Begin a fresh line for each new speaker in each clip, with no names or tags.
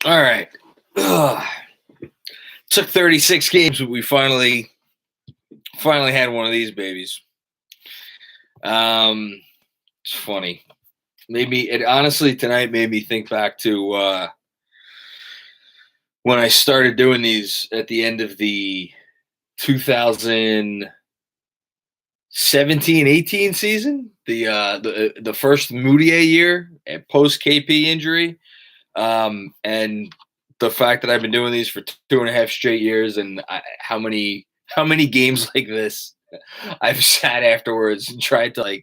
All right. Ugh. Took 36 games, but we finally had one of these babies. It's funny. It honestly tonight made me think back to when I started doing these at the end of the 2017-18 season, the first Moutier year post KP injury, and the fact that I've been doing these for 2.5 straight years, and how many games like this I've sat afterwards and tried to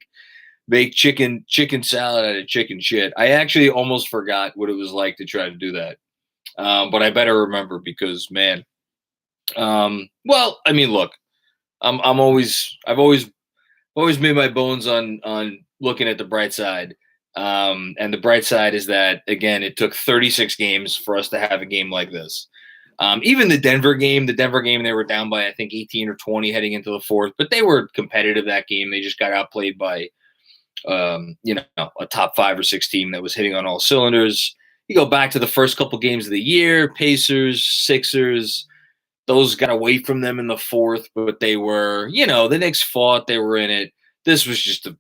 make chicken salad out of chicken shit. I actually almost forgot what it was like to try to do that, but I better remember because, man. Well, I mean, look, I've always made my bones on looking at the bright side. And the bright side is that, again, it took 36 games for us to have a game like this. Even the Denver game, they were down by, I think, 18 or 20 heading into the fourth, but they were competitive that game. They just got outplayed by, a top 5 or 6 team that was hitting on all cylinders. You go back to the first couple games of the year, Pacers, Sixers, those got away from them in the fourth, but they were, the Knicks fought, they were in it. This was just a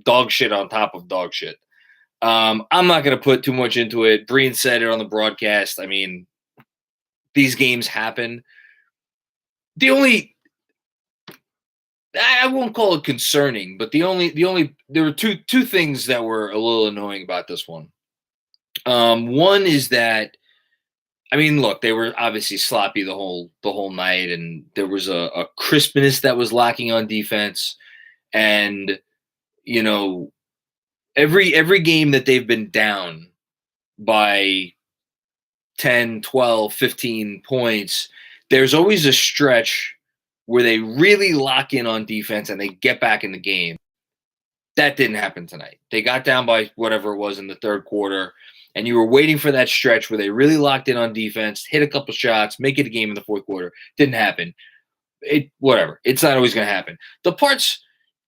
dog shit on top of dog shit. I'm not going to put too much into it. Breen said it on the broadcast. I mean, these games happen. I won't call it concerning, but there were two things that were a little annoying about this one. One is that, I mean, look, they were obviously sloppy the whole night, and there was a crispness that was lacking on defense. And, every game that they've been down by 10, 12, 15 points, there's always a stretch where they really lock in on defense and they get back in the game. That didn't happen tonight. They got down by whatever it was in the third quarter, and you were waiting for that stretch where they really locked in on defense, hit a couple shots, make it a game in the fourth quarter. Didn't happen. Whatever. It's not always going to happen.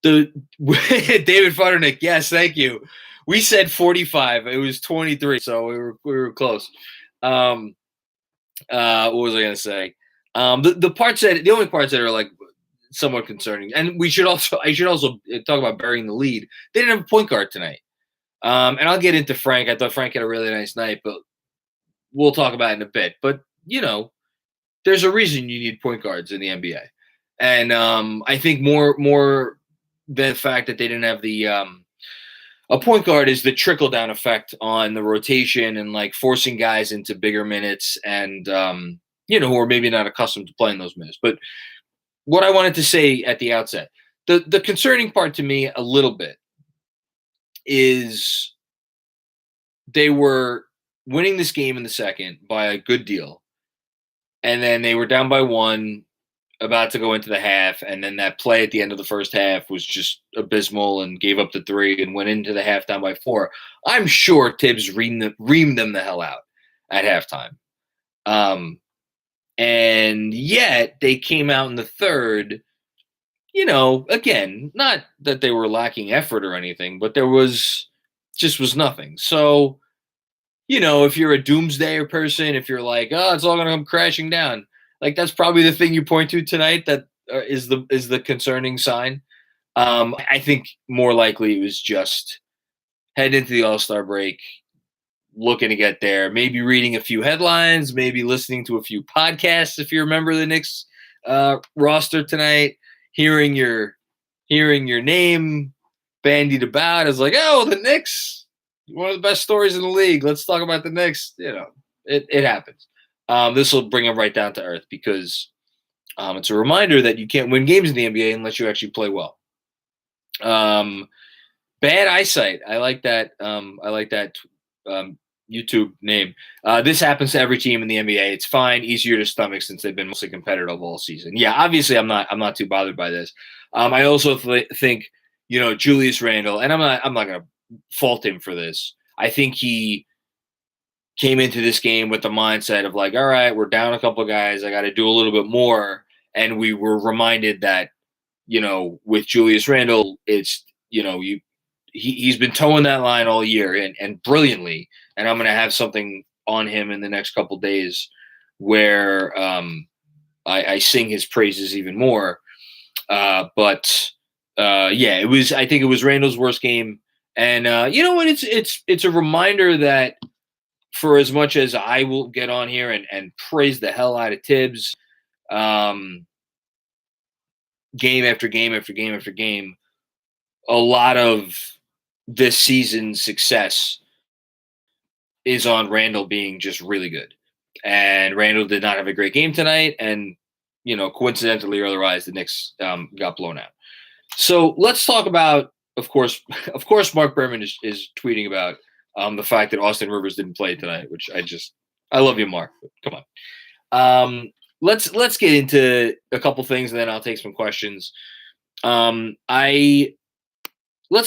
David Futternick, yes, thank you. We said 45. It was 23, so we were close. What was I going to say? The only parts that are somewhat concerning, and I should also talk about burying the lead. They didn't have a point guard tonight. And I'll get into Frank. I thought Frank had a really nice night, but we'll talk about it in a bit. But, there's a reason you need point guards in the NBA. And I think more than the fact that they didn't have a point guard is the trickle-down effect on the rotation and, forcing guys into bigger minutes and, who are maybe not accustomed to playing those minutes. But what I wanted to say at the outset, the concerning part to me a little bit is they were winning this game in the second by a good deal. And then they were down by 1, about to go into the half. And then that play at the end of the first half was just abysmal and gave up the 3 and went into the half down by 4. I'm sure Tibbs reamed them the hell out at halftime. And yet they came out in the third, again, not that they were lacking effort or anything, but there was nothing. So, if you're a doomsdayer person, if you're like, oh, it's all going to come crashing down, that's probably the thing you point to tonight that is the concerning sign. I think more likely it was just head into the All-Star break, looking to get there, maybe reading a few headlines, maybe listening to a few podcasts. If you remember the Knicks roster tonight, hearing your name bandied about as oh, the Knicks, one of the best stories in the league. Let's talk about the Knicks. It happens. This will bring them right down to earth because it's a reminder that you can't win games in the NBA unless you actually play well. Bad eyesight. I like that. YouTube name. This happens to every team in the NBA. It's fine, easier to stomach since they've been mostly competitive all season. Yeah, obviously I'm not too bothered by this. I also think Julius Randle, and I'm not gonna fault him for this. I think he came into this game with the mindset of all right, we're down a couple of guys, I got to do a little bit more, and we were reminded that with Julius Randle, it's he's been towing that line all year and brilliantly, and I'm going to have something on him in the next couple days where I sing his praises even more. But yeah, I think it was Randle's worst game. And you know what? It's a reminder that for as much as I will get on here and praise the hell out of Tibbs, game after game after game after game, a lot of this season's success is on Randle being just really good. And Randle did not have a great game tonight. And, coincidentally or otherwise, the Knicks got blown out. So let's talk about, of course, Mark Berman is tweeting about the fact that Austin Rivers didn't play tonight, which I love you, Mark. Come on. Let's get into a couple things, and then I'll take some questions. Let's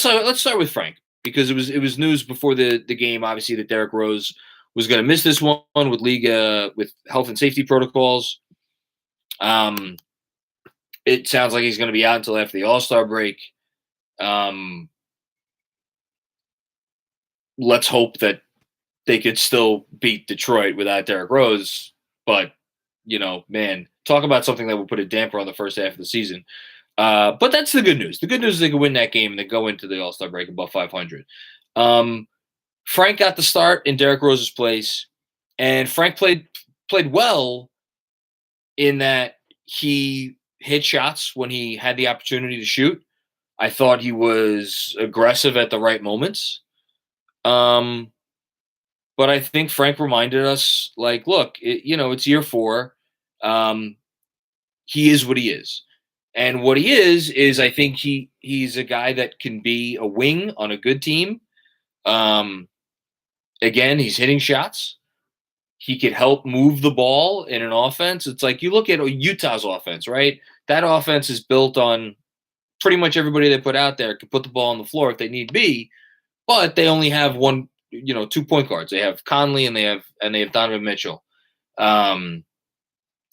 start with Frank, because it was news before the game, obviously, that Derrick Rose was going to miss this one with with health and safety protocols. It sounds like he's going to be out until after the All-Star break. Let's hope that they could still beat Detroit without Derrick Rose. But, man, talk about something that would put a damper on the first half of the season. But that's the good news. The good news is they can win that game and they go into the All-Star break above 500. Frank got the start in Derrick Rose's place, and Frank played well in that he hit shots when he had the opportunity to shoot. I thought he was aggressive at the right moments. But I think Frank reminded us, like, look, it's year 4. He is what he is. And what he is I think he's a guy that can be a wing on a good team. Again, he's hitting shots. He could help move the ball in an offense. It's like you look at Utah's offense, right? That offense is built on pretty much everybody they put out there can put the ball on the floor if they need be, but they only have 2 point guards. They have Conley and they have Donovan Mitchell, and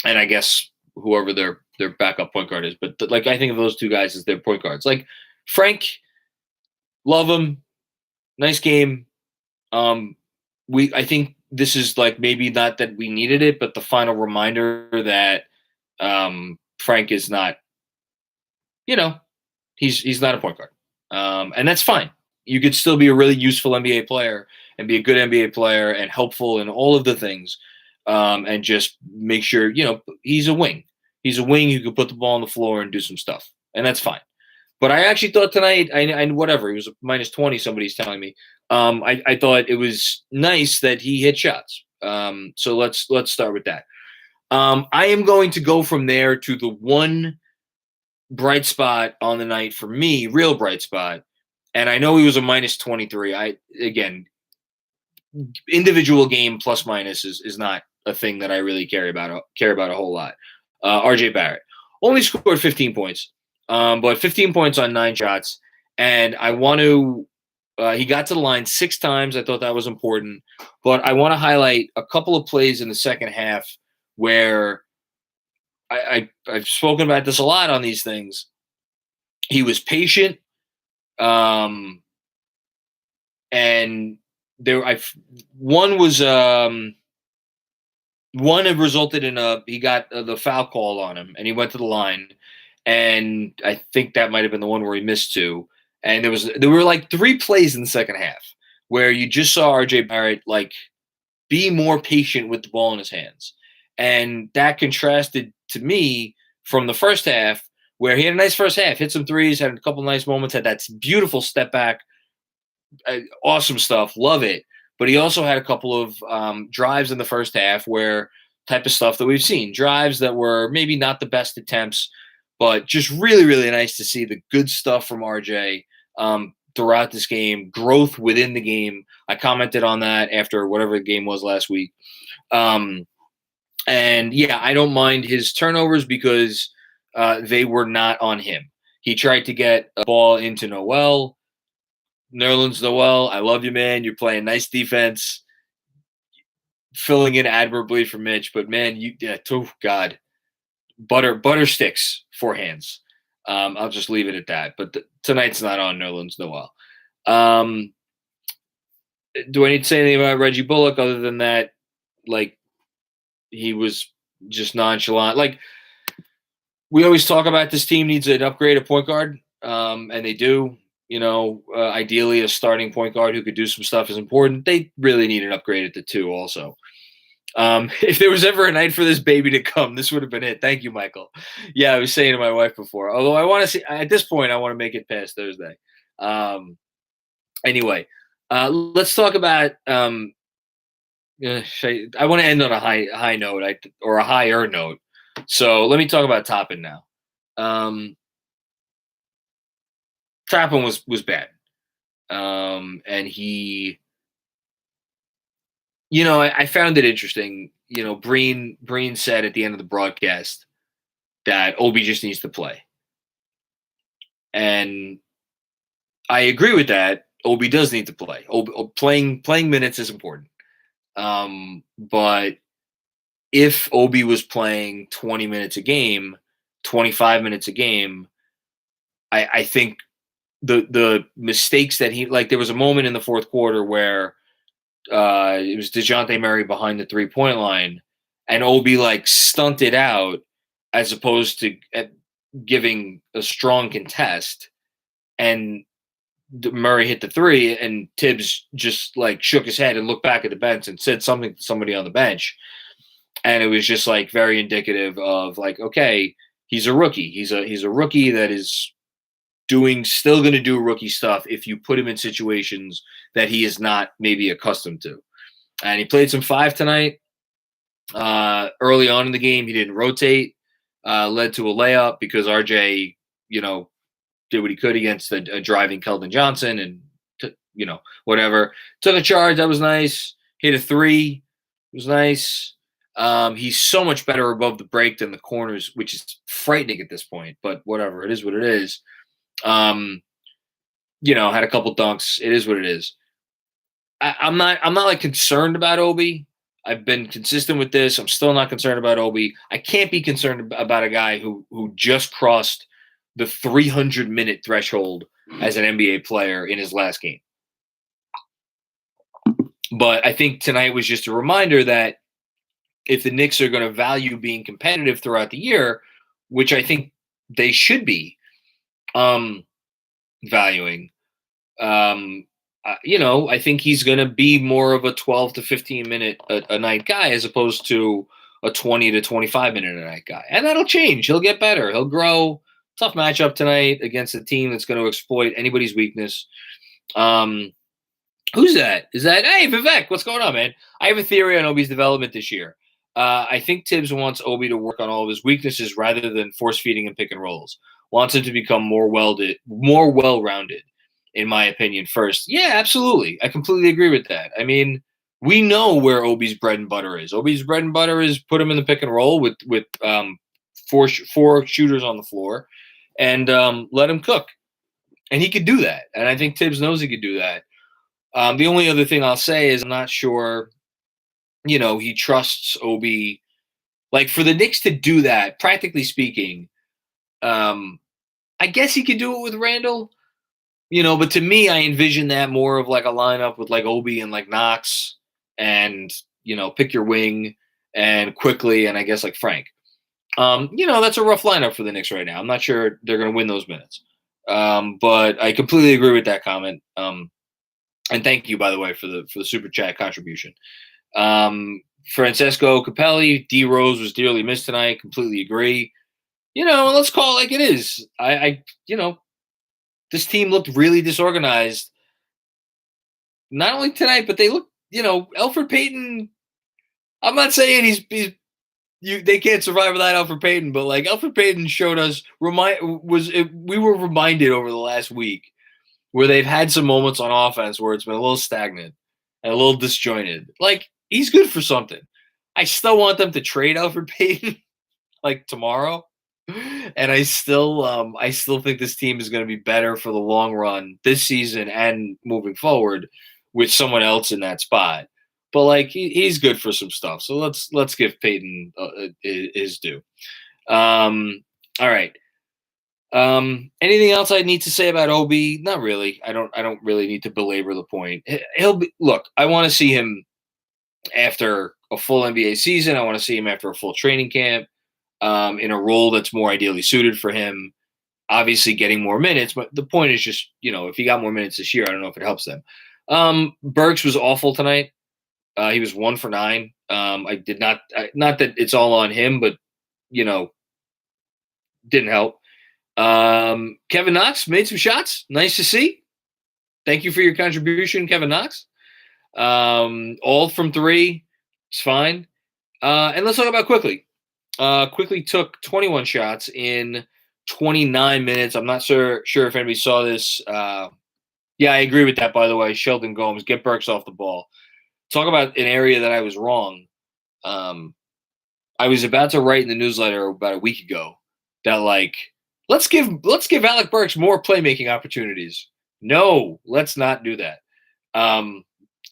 I guess whoever their backup point guard is. But I think of those 2 guys as their point guards. Like Frank, love him, nice game. I think this is maybe not that we needed it, but the final reminder that Frank is not, he's not a point guard, and that's fine. You could still be a really useful NBA player and be a good NBA player and helpful in all of the things, and just make sure he's a wing. He's a wing who can put the ball on the floor and do some stuff, and that's fine. But I actually thought tonight, whatever, he was minus 20, somebody's telling me. I thought it was nice that he hit shots. So let's start with that. I am going to go from there to the one bright spot on the night for me, real bright spot. And I know he was a minus 23. Again, individual game plus minus is not a thing that I really care about a whole lot. RJ Barrett only scored 15 points. But 15 points on 9 shots. And I want to he got to the line 6 times. I thought that was important. But I want to highlight a couple of plays in the second half where I've spoken about this a lot on these things. He was patient. And one had resulted in he got the foul call on him, and he went to the line. And I think that might have been the one where he missed 2. And there were 3 plays in the second half where you just saw RJ Barrett be more patient with the ball in his hands. And that contrasted to me from the first half, where he had a nice first half, hit some threes, had a couple nice moments, had that beautiful step back, awesome stuff, love it. But he also had a couple of drives in the first half where type of stuff that we've seen, drives that were maybe not the best attempts, but just really, really nice to see the good stuff from RJ throughout this game, growth within the game. I commented on that after whatever the game was last week. And yeah, I don't mind his turnovers because they were not on him. He tried to get a ball into Noel. Nerlens Noel, I love you, man. You're playing nice defense, filling in admirably for Mitch. But man, oh God, butter sticks forehands. I'll just leave it at that. But tonight's not on Nerlens Noel. Do I need to say anything about Reggie Bullock other than that like he was just nonchalant. Like we always talk about, this team needs an upgrade at point guard, and they do. Ideally, a starting point guard who could do some stuff is important. They really need an upgrade at the 2 also. If there was ever a night for this baby to come, this would have been it. Thank you, Michael. Yeah, I was saying to my wife before, although I want to see, at this point, I want to make it past Thursday. Anyway, let's talk about, I want to end on a high note, or a higher note. So let me talk about Toppin now. Toppin was bad. And he, I found it interesting. Breen said at the end of the broadcast that Obi just needs to play. And I agree with that. Obi does need to play. Playing minutes is important. But if Obi was playing 20 minutes a game, 25 minutes a game, I think the mistakes that there was a moment in the fourth quarter where it was DeJounte Murray behind the 3-point line, and Obi stunted out as opposed to giving a strong contest, and Murray hit the 3, and Tibbs just shook his head and looked back at the bench and said something to somebody on the bench. And it was just very indicative of okay, he's a rookie. He's a rookie that is still going to do rookie stuff if you put him in situations that he is not maybe accustomed to. And he played some 5 tonight. Early on in the game, he didn't rotate, led to a layup because RJ, did what he could against a driving Keldon Johnson, and whatever. Took a charge, that was nice. Hit a 3, it was nice. He's so much better above the break than the corners, which is frightening at this point, but whatever, it is what it is. Had a couple dunks. It is what it is. I'm not concerned about Obi. I've been consistent with this. I'm still not concerned about Obi. I can't be concerned about a guy who just crossed the 300-minute threshold as an NBA player in his last game. But I think tonight was just a reminder that if the Knicks are going to value being competitive throughout the year, which I think they should be valuing, I think he's going to be more of a 12 to 15 minute a night guy as opposed to a 20 to 25 minute a night guy. And that'll change. He'll get better. He'll grow. Tough matchup tonight against a team that's going to exploit anybody's weakness. Who's that? Is that, hey, Vivek, what's going on, man? I have a theory on Obi's development this year. I think Tibbs wants Obi to work on all of his weaknesses rather than force feeding and pick and rolls. Wants him to become more well-rounded, in my opinion, first. Yeah, absolutely. I completely agree with that. I mean, we know where Obi's bread and butter is. Obi's bread and butter is put him in the pick and roll with four shooters on the floor and let him cook. And he could do that. And I think Tibbs knows he could do that. The only other thing I'll say is I'm not sure, he trusts Obi. For the Knicks to do that, practically speaking, I guess he could do it with Randle, but to me, I envision that more of a lineup with Obi and Knox and, pick your wing and Quickly and I guess Frank. That's a rough lineup for the Knicks right now. I'm not sure they're going to win those minutes. But I completely agree with that comment. And thank you, by the way, for the super chat contribution. Francesco Capelli, D Rose was dearly missed tonight. Completely agree. Let's call it like it is. This team looked really disorganized. Not only tonight, but they look. Elfrid Payton. I'm not saying they can't survive without Elfrid Payton, but Elfrid Payton showed us. We were reminded over the last week where they've had some moments on offense where it's been a little stagnant and a little disjointed. He's good for something. I still want them to trade Elfrid Payton tomorrow. And I still think this team is going to be better for the long run this season and moving forward with someone else in that spot. But he's good for some stuff. So let's give Payton his due. All right. Anything else I need to say about Obi? Not really. I don't really need to belabor the point. Look, I want to see him after a full NBA season. I want to see him after a full training camp in a role that's more ideally suited for him. Obviously, getting more minutes, but the point is just, if he got more minutes this year, I don't know if it helps them. Burks was awful tonight. He was 1 for 9. I did not that it's all on him, but didn't help. Kevin Knox made some shots. Nice to see. Thank you for your contribution, Kevin Knox. All from 3. It's fine. And let's talk about Quickly. Quickly took 21 shots in 29 minutes. I'm not sure if anybody saw this. Yeah, I agree with that, by the way. Sheldon Gomes, get Burks off the ball. Talk about an area that I was wrong. I was about to write in the newsletter about a week ago that, let's give Alec Burks more playmaking opportunities. No, let's not do that.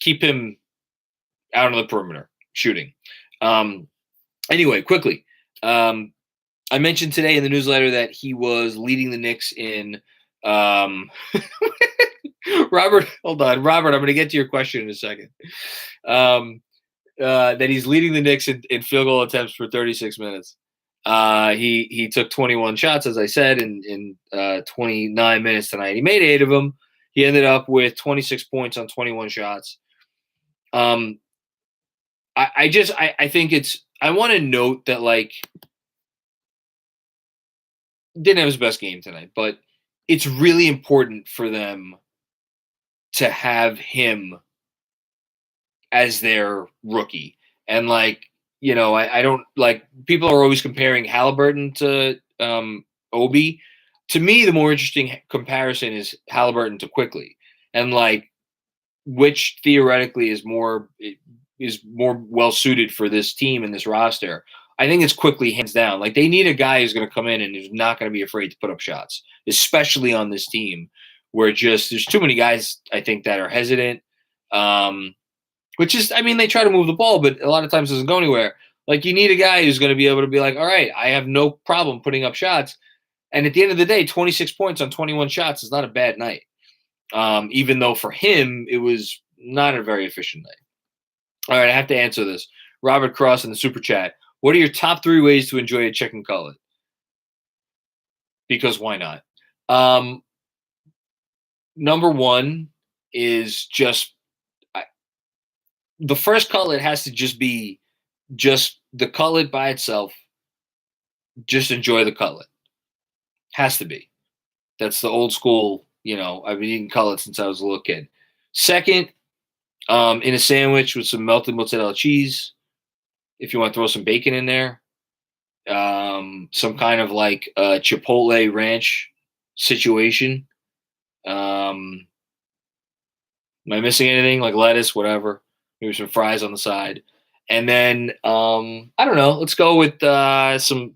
Keep him out on the perimeter shooting. Anyway, Quickly. I mentioned today in the newsletter that he was leading the Knicks in Robert, hold on. Robert, I'm going to get to your question in a second. That he's leading the Knicks in field goal attempts for 36 minutes. He took 21 shots, as I said, in 29 minutes tonight. He made 8 of them. He ended up with 26 points on 21 shots. I think I want to note that, didn't have his best game tonight, but it's really important for them to have him as their rookie. And I don't people are always comparing Halliburton to Obi. To me, the more interesting comparison is Halliburton to Quickly, and which theoretically is more well suited for this team and this roster. I think it's Quickly, hands down. They need a guy who's going to come in and who's not going to be afraid to put up shots, especially on this team where there's too many guys, I think, that are hesitant. Which is, they try to move the ball, but a lot of times it doesn't go anywhere. You need a guy who's going to be able to be all right, I have no problem putting up shots. And at the end of the day, 26 points on 21 shots is not a bad night. Even though for him, it was not a very efficient night. All right, I have to answer this. Robert Cross in the Super Chat. What are your top 3 ways to enjoy a chicken cutlet? Because why not? Number 1 is just the first cutlet has to just be just the cutlet by itself. Just enjoy the cutlet. Has to be. That's the old school, I've been eating cutlets since I was a little kid. Second, in a sandwich with some melted mozzarella cheese. If you want to throw some bacon in there, some kind of a Chipotle ranch situation. Am I missing anything? Lettuce, whatever. Maybe some fries on the side. And then, I don't know. Let's go with some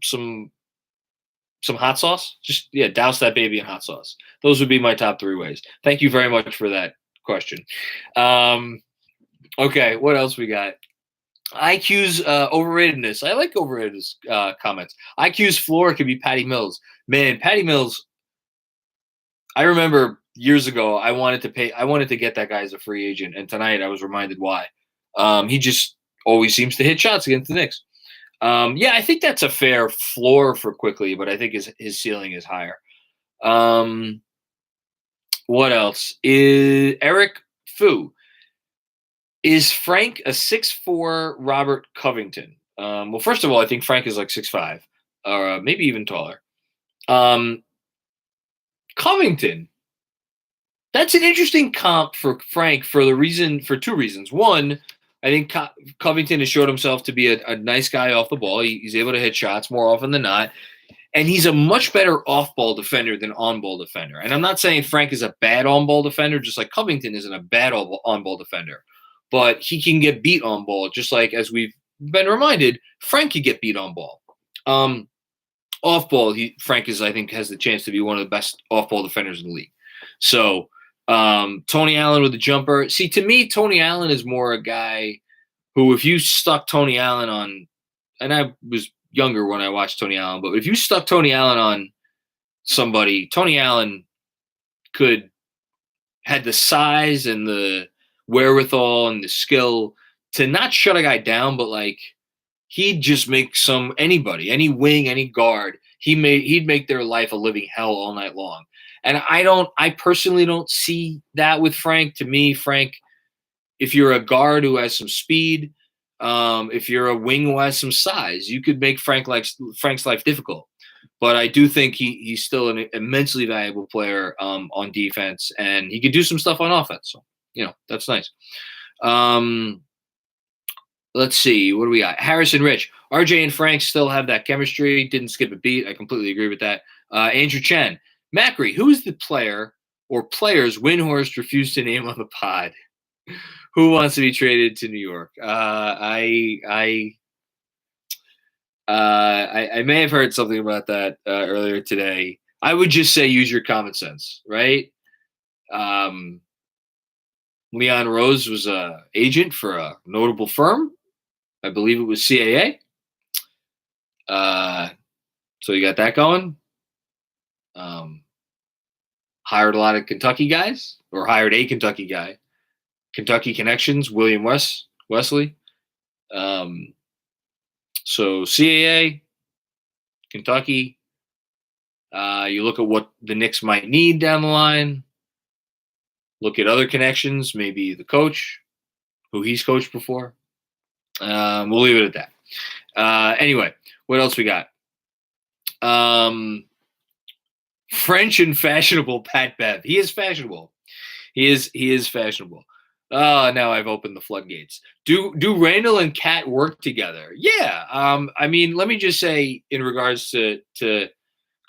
hot sauce. Just, douse that baby in hot sauce. Those would be my top 3 ways. Thank you very much for that question. Okay, what else we got? IQ's overratedness. I like overratedness comments. IQ's floor could be Patty Mills. Man, Patty Mills, I remember years ago I wanted to get that guy as a free agent, and tonight I was reminded why. He just always seems to hit shots against the Knicks. I think that's a fair floor for Quickly, but I think his ceiling is higher. What else? Is Eric Fu. Is Frank a 6'4" Robert Covington? Well, first of all, I think Frank is 6'5", or maybe even taller. Covington. That's an interesting comp for Frank for 2 reasons. One, I think Covington has showed himself to be a nice guy off the ball. He's able to hit shots more often than not. And he's a much better off-ball defender than on-ball defender. And I'm not saying Frank is a bad on-ball defender, just like Covington isn't a bad on-ball defender. But he can get beat on ball, just like, as we've been reminded, Frank could get beat on ball. Off ball, Frank I think, has the chance to be one of the best off-ball defenders in the league. So Tony Allen with the jumper. See, to me, Tony Allen is more a guy who, if you stuck Tony Allen on, and I was younger when I watched Tony Allen, but if you stuck Tony Allen on somebody, Tony Allen had the size and the wherewithal and the skill to not shut a guy down, but like he'd just make anybody, any wing, any guard, he'd make their life a living hell all night long. And I personally don't see that with Frank. To me, Frank, if you're a guard who has some speed, if you're a wing who has some size, you could make Frank's life difficult. But I do think he's still an immensely valuable player on defense, and he could do some stuff on offense. So, that's nice. Let's see. What do we got? Harrison Rich. RJ and Frank still have that chemistry. Didn't skip a beat. I completely agree with that. Andrew Chen. Macri, who is the player or players Windhorst refused to name on the pod? Who wants to be traded to New York? I may have heard something about that earlier today. I would just say use your common sense, right? Leon Rose was an agent for a notable firm. I believe it was CAA. So you got that going. Hired a lot of Kentucky guys, or hired a Kentucky guy. Kentucky connections, William Wesley. So CAA, Kentucky. You look at what the Knicks might need down the line. Look at other connections, maybe the coach, who he's coached before. We'll leave it at that. Anyway, what else we got? French and fashionable Pat Bev. He is fashionable. He is fashionable. Now I've opened the floodgates. Do Randle and Cat work together? Yeah. I mean, let me just say in regards to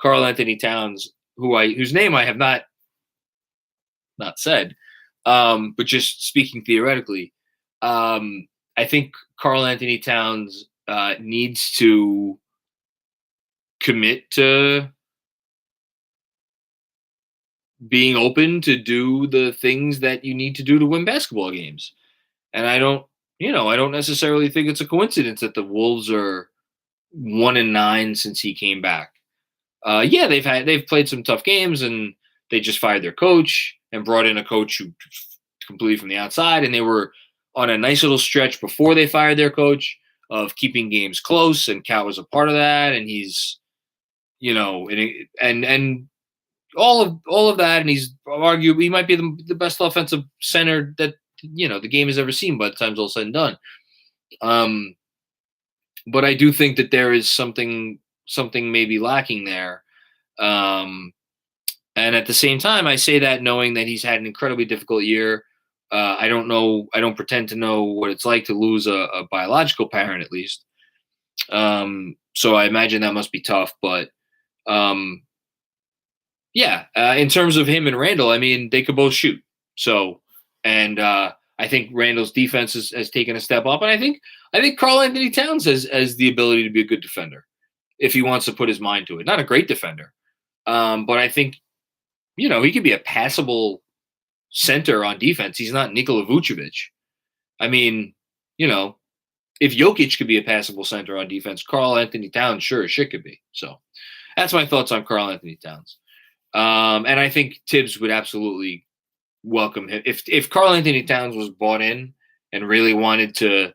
Karl Anthony Towns, whose name I have not said, but just speaking theoretically, I think Karl Anthony Towns needs to commit to being open to do the things that you need to do to win basketball games. And I don't necessarily think it's a coincidence that the Wolves are 1-9 since he came back. Yeah, they've played some tough games, and they just fired their coach and brought in a coach who completely from the outside, and they were on a nice little stretch before they fired their coach of keeping games close, and Cat was a part of that, and he's, and all of that, and he's arguably he might be the best offensive center that the game has ever seen by the time it's all said and done. But I do think that there is something maybe lacking there. And at the same time, I say that knowing that he's had an incredibly difficult year. I don't pretend to know what it's like to lose a biological parent, at least. So I imagine that must be tough. But in terms of him and Randle, I mean, they could both shoot. So, and I think Randle's defense has taken a step up, and I think Karl Anthony Towns has the ability to be a good defender if he wants to put his mind to it. Not a great defender, but I think he could be a passable center on defense. He's not Nikola Vucevic. I mean, if Jokic could be a passable center on defense, Karl Anthony Towns sure as shit could be. So that's my thoughts on Karl Anthony Towns. And I think Tibbs would absolutely welcome him. If Karl Anthony Towns was bought in and really wanted to,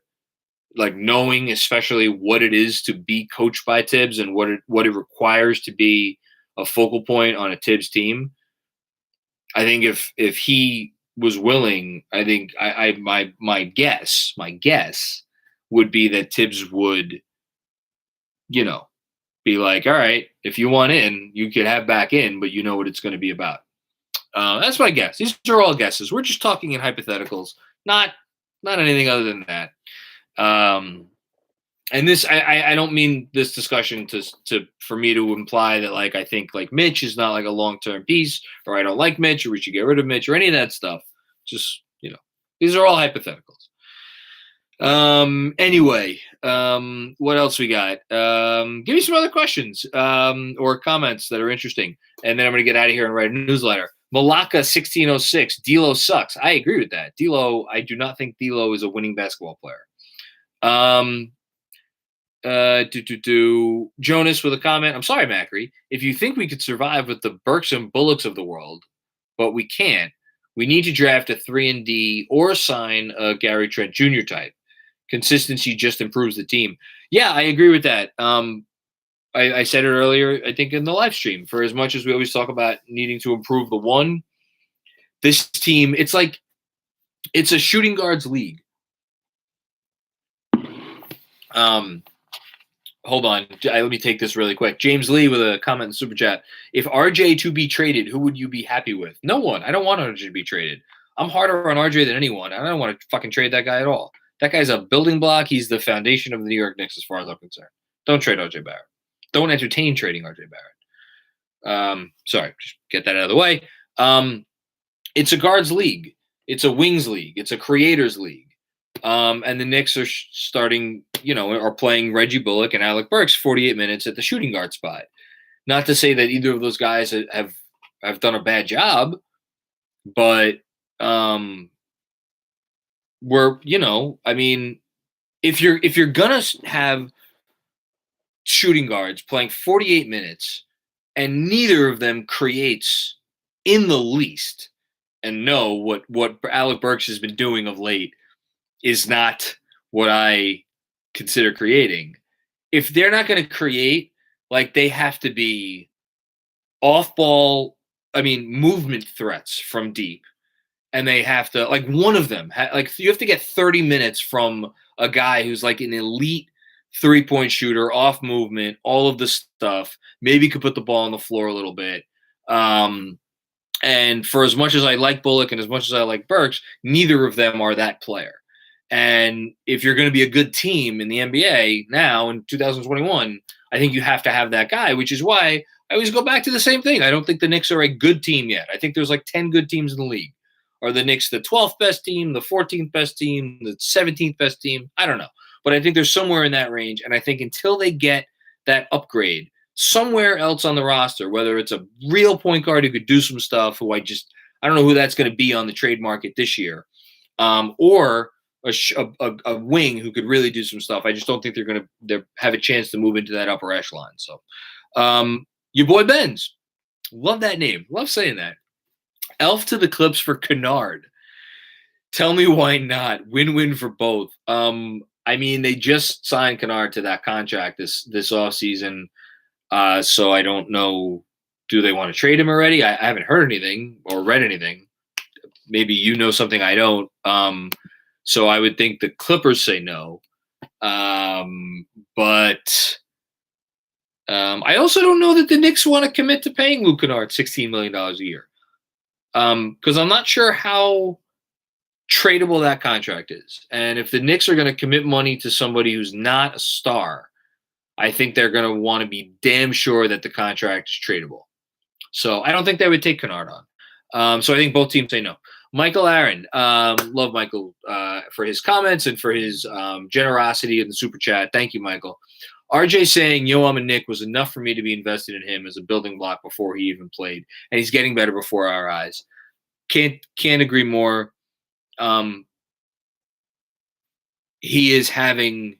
like, knowing especially what it is to be coached by Tibbs and what it requires to be a focal point on a Tibbs team, I think if he was willing, I think my guess would be that Tibbs would, be like, all right, if you want in, you could have back in, but you know what it's going to be about. That's my guess. These are all guesses. We're just talking in hypotheticals, not anything other than that. And this, I don't mean this discussion for me to imply that, like, I think like Mitch is not like a long-term piece, or I don't like Mitch, or we should get rid of Mitch, or any of that stuff. Just, these are all hypotheticals. Anyway, what else we got? Give me some other questions, or comments that are interesting. And then I'm going to get out of here and write a newsletter. Malaka 1606, D'Lo sucks. I agree with that. I do not think D'Lo is a winning basketball player. Jonas with a comment. I'm sorry, Macri. If you think we could survive with the Burks and Bullocks of the world, but we can't, we need to draft a 3-and-D or sign a Gary Trent Jr. type. Consistency just improves the team. Yeah, I agree with that. I said it earlier, I think in the live stream, for as much as we always talk about needing to improve the one, this team, it's a shooting guards league. Hold on. Let me take this really quick. James Lee with a comment in the super chat. If RJ to be traded, who would you be happy with? No one. I don't want RJ to be traded. I'm harder on RJ than anyone. I don't want to fucking trade that guy at all. That guy's a building block. He's the foundation of the New York Knicks as far as I'm concerned. Don't trade RJ Barrett. Don't entertain trading RJ Barrett. Sorry, just get that out of the way. It's a guards league. It's a wings league. It's a creators league. And the Knicks are starting, are playing Reggie Bullock and Alec Burks 48 minutes at the shooting guard spot. Not to say that either of those guys have done a bad job, but if you're gonna have shooting guards playing 48 minutes and neither of them creates in the least, and what Alec Burks has been doing of late is not what I consider creating. If they're not going to create, they have to be off-ball, movement threats from deep. And they have to, one of them, you have to get 30 minutes from a guy who's an elite three-point shooter, off movement, all of the stuff. Maybe could put the ball on the floor a little bit. And for as much as I like Bullock and as much as I like Burks, neither of them are that player. And if you're going to be a good team in the NBA now in 2021, I think you have to have that guy, which is why I always go back to the same thing. I don't think the Knicks are a good team yet. I think there's 10 good teams in the league. Are the Knicks the 12th best team, the 14th best team, the 17th best team? I don't know. But I think they're somewhere in that range. And I think until they get that upgrade somewhere else on the roster, whether it's a real point guard who could do some stuff, who I don't know who that's going to be on the trade market this year, or a wing who could really do some stuff. I just don't think they're going to have a chance to move into that upper echelon. So your boy Benz. Love that name. Love saying that. Elf to the Clips for Kennard. Tell me why not. Win-win for both. They just signed Kennard to that contract this offseason. So I don't know. Do they want to trade him already? I haven't heard anything or read anything. Maybe you know something I don't. So I would think the Clippers say no. But I also don't know that the Knicks want to commit to paying Luke Kennard $16 million a year. Because I'm not sure how tradable that contract is. And if the Knicks are going to commit money to somebody who's not a star, I think they're going to want to be damn sure that the contract is tradable. So I don't think they would take Kennard on. So I think both teams say no. Michael Aaron, love Michael for his comments and for his generosity in the super chat. Thank you, Michael. RJ saying, yo, I'm a Knick was enough for me to be invested in him as a building block before he even played. And he's getting better before our eyes. Can't agree more. He is having,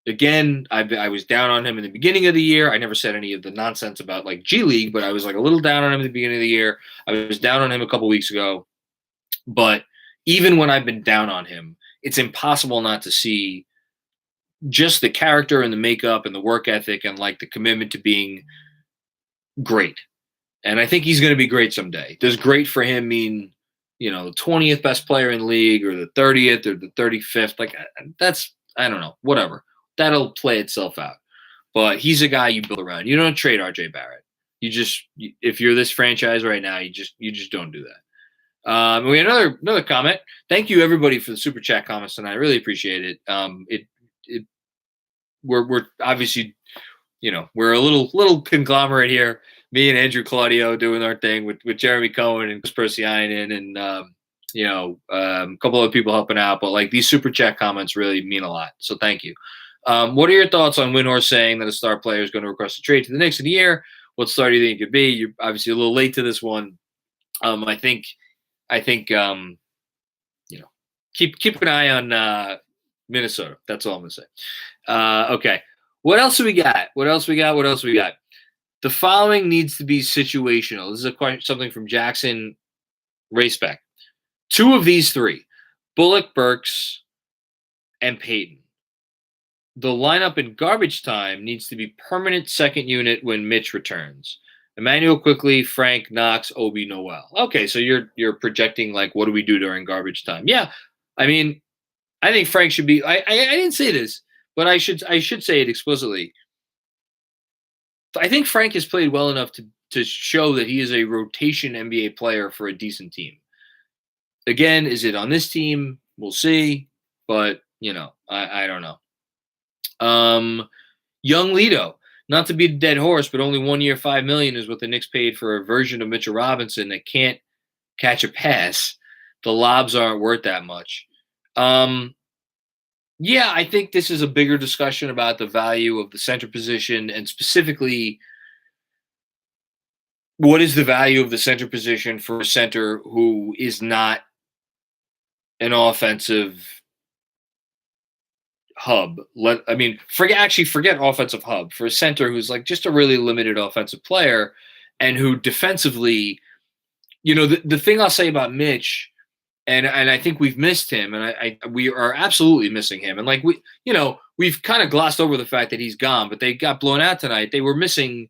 again, I was down on him in the beginning of the year. I never said any of the nonsense about G League, but I was a little down on him at the beginning of the year. I was down on him a couple weeks ago. But even when I've been down on him, it's impossible not to see just the character and the makeup and the work ethic and the commitment to being great. And I think he's going to be great someday. Does great for him mean, the 20th best player in the league or the 30th or the 35th? That's, I don't know, whatever. That'll play itself out. But he's a guy you build around. You don't trade RJ Barrett. If you're this franchise right now, you just don't do that. We had another comment. Thank you everybody for the super chat comments tonight. I really appreciate it. We're obviously, we're a little conglomerate here. Me and Andrew Claudio doing our thing with Jeremy Cohen and Chris Persianen and a couple other people helping out. But these super chat comments really mean a lot. So thank you. What are your thoughts on Windhorst saying that a star player is going to request a trade to the Knicks in the year? What star do you think it could be? You're obviously a little late to this one. I think keep an eye on Minnesota. That's all I'm gonna say. Okay. What else do we got? What else we got? The following needs to be situational. This is a question, something from Jackson Raceback. Two of these three, Bullock, Burks, and Peyton. The lineup in garbage time needs to be permanent second unit when Mitch returns. Emmanuel Quickly, Frank, Knox, Obi, Noel. Okay, so you're projecting like what do we do during garbage time? Yeah, I mean, I think Frank should be. I didn't say this, but I should say it explicitly. I think Frank has played well enough to show that he is a rotation NBA player for a decent team. Again, is it on this team? We'll see, but I don't know. Young Lido, not to beat a dead horse, but only 1 year, $5 million is what the Knicks paid for a version of Mitchell Robinson that can't catch a pass. The lobs aren't worth that much. Yeah, I think this is a bigger discussion about the value of the center position and specifically what is the value of the center position for a center who is not an offensive hub. Forget offensive hub. For a center who's like just a really limited offensive player and who defensively, the thing I'll say about Mitch, and I think we've missed him, and we are absolutely missing him. And like we've kind of glossed over the fact that he's gone, but they got blown out tonight. They were missing,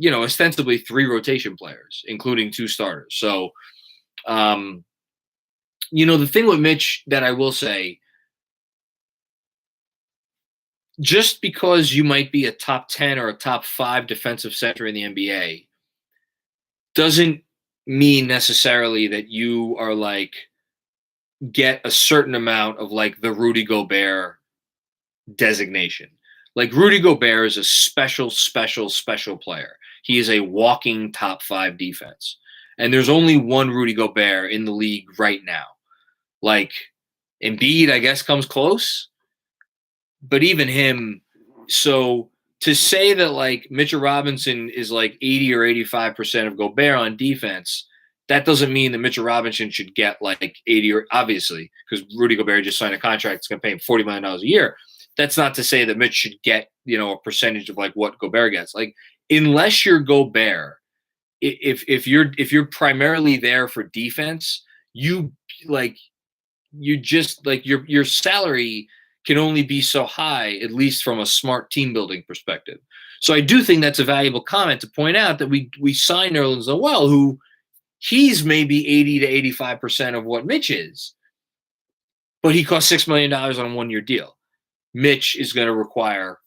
ostensibly 3 rotation players, including 2 starters. So, the thing with Mitch that I will say, just because you might be a top 10 or a top 5 defensive center in the NBA doesn't mean necessarily that you are like get a certain amount of like the Rudy Gobert designation. Like Rudy Gobert is a special player. He is a walking top 5 defense. And there's only one Rudy Gobert in the league right now. Like Embiid, I guess, comes close. But even him, so to say that like Mitchell Robinson is like 80 or 85% of Gobert on defense, that doesn't mean that Mitchell Robinson should get like 80 or obviously because Rudy Gobert just signed a contract that's going to pay him $40 million a year. That's not to say that Mitch should get, a percentage of like what Gobert gets. Like unless you're Gobert, if you're primarily there for defense, your salary can only be so high, at least from a smart team building perspective. So I do think that's a valuable comment to point out that we signed Nerlens Noel, who he's maybe 80 to 85% of what Mitch is, but he cost $6 million on a 1-year deal. Mitch is going to require,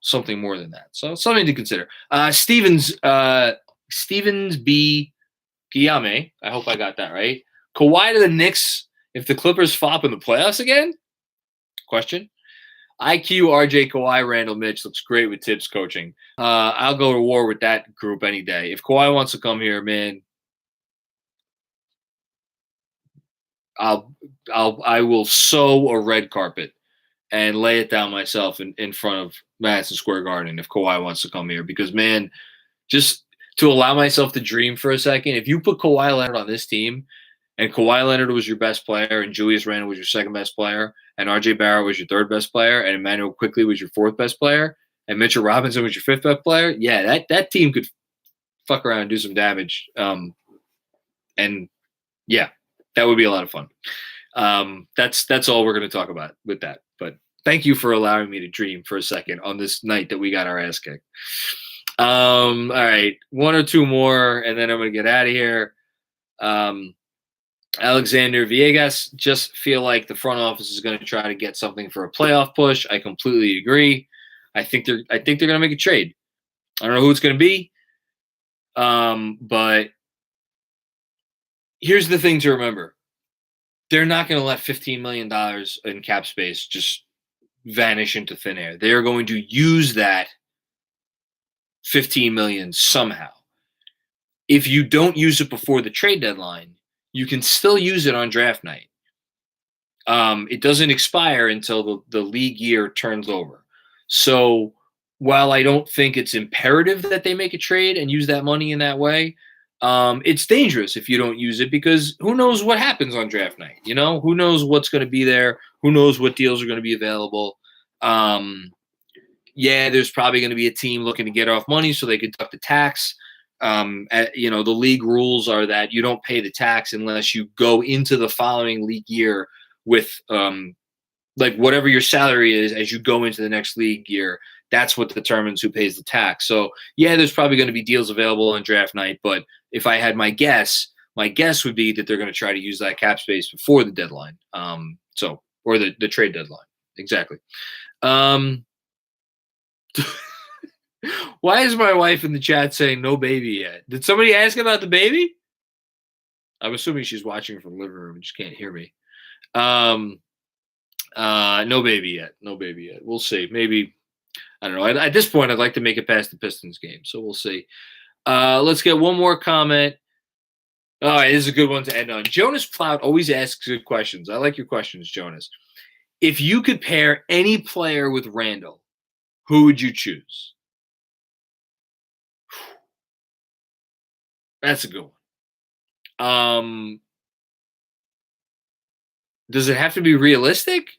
something more than that. So something to consider. Stevens B. Guillaume, I hope I got that right. Kawhi to the Knicks if the Clippers flop in the playoffs again? Question. IQ, RJ, Kawhi, Randle, Mitch looks great with Tibbs coaching. I'll go to war with that group any day. If Kawhi wants to come here, man, I will sew a red carpet and lay it down myself in front of Madison Square Garden if Kawhi wants to come here. Because, man, just to allow myself to dream for a second, if you put Kawhi Leonard on this team and Kawhi Leonard was your best player and Julius Randle was your second best player and RJ Barrett was your third best player and Emmanuel Quickly was your fourth best player and Mitchell Robinson was your fifth best player, yeah, that team could fuck around and do some damage. And, yeah, that would be a lot of fun. That's all we're going to talk about with that. But thank you for allowing me to dream for a second on this night that we got our ass kicked. All right, 1 or 2 more, and then I'm going to get out of here. Alexander Villegas, just feel like the front office is going to try to get something for a playoff push. I completely agree. I think they're going to make a trade. I don't know who it's going to be, but here's the thing to remember. They're not going to let $15 million in cap space just vanish into thin air. They are going to use that $15 million somehow. If you don't use it before the trade deadline, you can still use it on draft night. It doesn't expire until the league year turns over. So while I don't think it's imperative that they make a trade and use that money in that way, it's dangerous if you don't use it because who knows what happens on draft night? Who knows what's going to be there? Who knows what deals are going to be available? There's probably going to be a team looking to get off money so they could deduct the tax. The league rules are that you don't pay the tax unless you go into the following league year with like whatever your salary is as you go into the next league year, that's what determines who pays the tax. So yeah, there's probably going to be deals available on draft night, but if I had my guess would be that they're going to try to use that cap space before the deadline. Or the trade deadline. Exactly. Why is my wife in the chat saying no baby yet? Did somebody ask about the baby? I'm assuming she's watching from the living room and just can't hear me. No baby yet. No baby yet. We'll see. Maybe, I don't know. At this point, I'd like to make it past the Pistons game, so we'll see. Let's get one more comment. All right, this is a good one to end on. Jonas Plout always asks good questions. I like your questions, Jonas. If you could pair any player with Randle, who would you choose? That's a good one. Does it have to be realistic?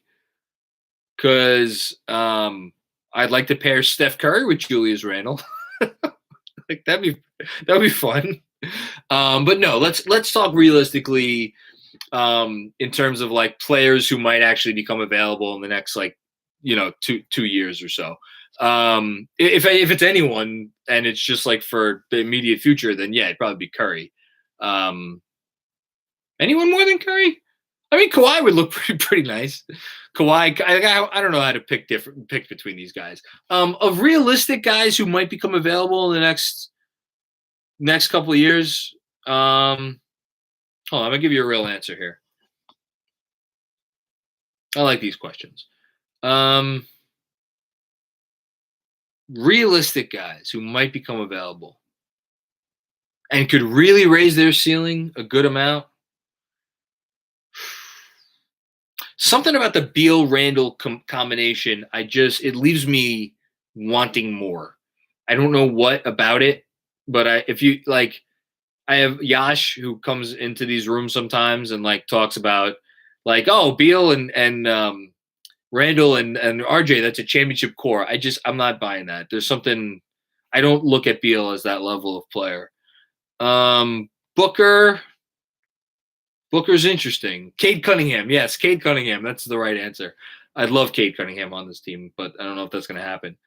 Because I'd like to pair Steph Curry with Julius Randle. Like that'd be fun. But no, let's talk realistically in terms of like players who might actually become available in the next 2 years or so. If it's anyone and it's just like for the immediate future, then yeah, it'd probably be Curry. Anyone more than Curry? I mean, Kawhi would look pretty nice. Kawhi, I don't know how to pick between these guys. Of realistic guys who might become available in the next couple of years. Hold on, I'm gonna give you a real answer here. I like these questions. Realistic guys who might become available and could really raise their ceiling a good amount. Something about the Beal-Randle combination, it leaves me wanting more. I don't know what about it, but I have Yash who comes into these rooms sometimes and like talks about like, oh, Beal and Randle and RJ, that's a championship core. I'm not buying that. There's something, I don't look at Beal as that level of player. Booker's interesting. Cade Cunningham. Yes, Cade Cunningham. That's the right answer. I'd love Cade Cunningham on this team, but I don't know if that's going to happen.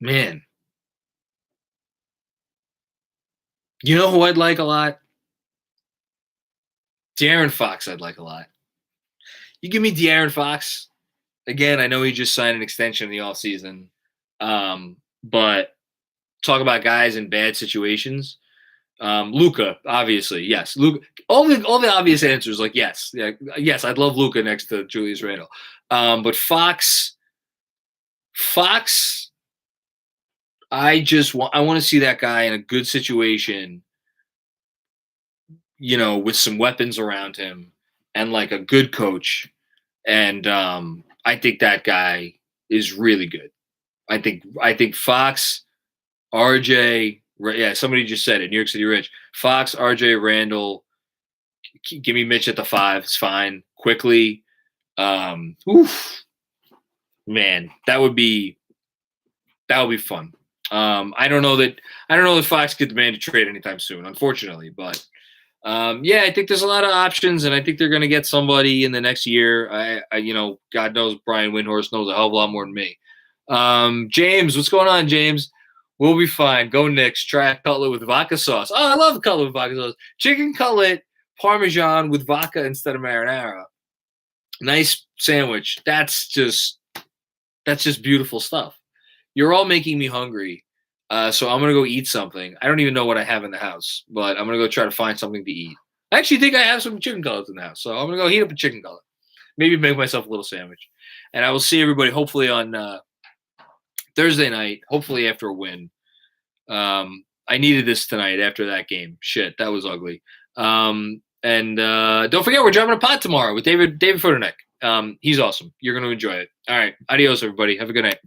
Man. You know who I'd like a lot? De'Aaron Fox I'd like a lot. You give me De'Aaron Fox. Again, I know he just signed an extension in the offseason. But talk about guys in bad situations. Luka, obviously, yes. Luka, all the obvious answers, like yes, yeah, yes. I'd love Luka next to Julius Randle, but Fox, I want to see that guy in a good situation, with some weapons around him and like a good coach, and I think that guy is really good. I think Fox, RJ. Yeah, somebody just said it. New York City Rich. Fox, RJ, Randle. Give me Mitch at the 5. It's fine. Quickly. Man, that would be fun. I don't know that Fox could demand a trade anytime soon, unfortunately. But yeah, I think there's a lot of options, and I think they're going to get somebody in the next year. I God knows Brian Windhorst knows a hell of a lot more than me. James, what's going on, James? We'll be fine. Go Knicks. Try a cutlet with vodka sauce. Oh, I love cutlet with vodka sauce. Chicken cutlet, Parmesan with vodka instead of marinara. Nice sandwich. That's just beautiful stuff. You're all making me hungry. So I'm going to go eat something. I don't even know what I have in the house, but I'm going to go try to find something to eat. I actually think I have some chicken cutlets in the house, so I'm going to go heat up a chicken cutlet. Maybe make myself a little sandwich. And I will see everybody hopefully on Thursday night, hopefully after a win. I needed this tonight after that game. Shit, that was ugly. And don't forget, we're dropping a pod tomorrow with David Fodernick. He's awesome. You're going to enjoy it. All right. Adios, everybody. Have a good night.